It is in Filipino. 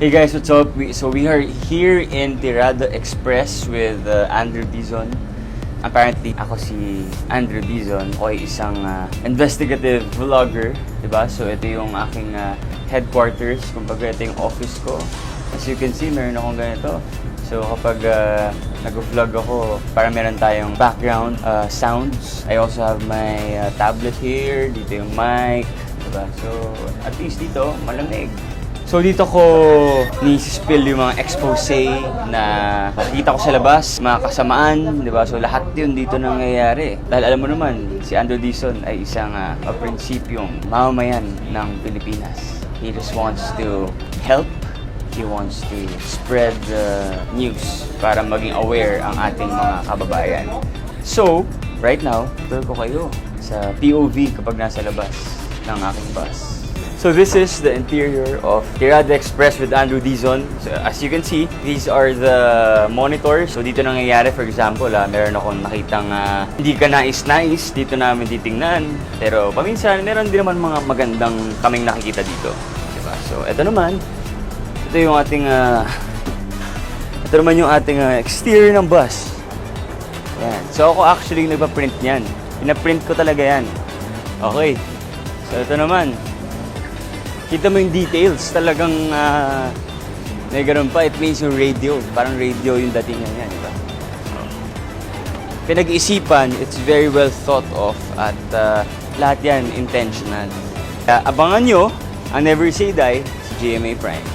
Hey guys, what's up? We are here in Tirada Express with Andrew Dizon. Apparently, ako si Andrew Dizon. Ako ay isang investigative vlogger, diba? So ito yung aking headquarters, kumbaga ito yung office ko. As you can see, meron akong ganito. So kapag nag-vlog ako, para meron tayong background sounds. I also have my tablet here, dito yung mic, diba? So at least dito, malamig. So dito ko ni-spill yung mga expose na nakikita ko sa labas, mga kasamaan, di ba? So lahat yun dito nangyayari. Dahil alam mo naman, si Andrew Dizon ay isang prinsipyong mamamayan ng Pilipinas. He just wants to help, he wants to spread the news para maging aware ang ating mga kababayan. So, right now, tour ko kayo sa POV kapag nasa labas ng aking bus. So this is the interior of Tirada Express with Andrew Dizon. So as you can see, these are the monitors. So dito nangyayari, for example, meron akong nakitang hindi ka nais-nais, dito namin titingnan. Pero paminsan, meron din naman mga magandang kaming nakikita dito. Diba? So ito naman, ito yung ating, ito naman yung ating exterior ng bus. Yan. So ako actually nagpa-print niyan. Pina-print ko talaga yan. Okay. So ito naman. Kita mo yung details, talagang may ganun pa. It means yung radio, parang radio yung datingan niya, di ba? Pinag-isipan, it's very well thought of at lahat yan intentional. Abangan nyo ang Never Say Die sa GMA Prime.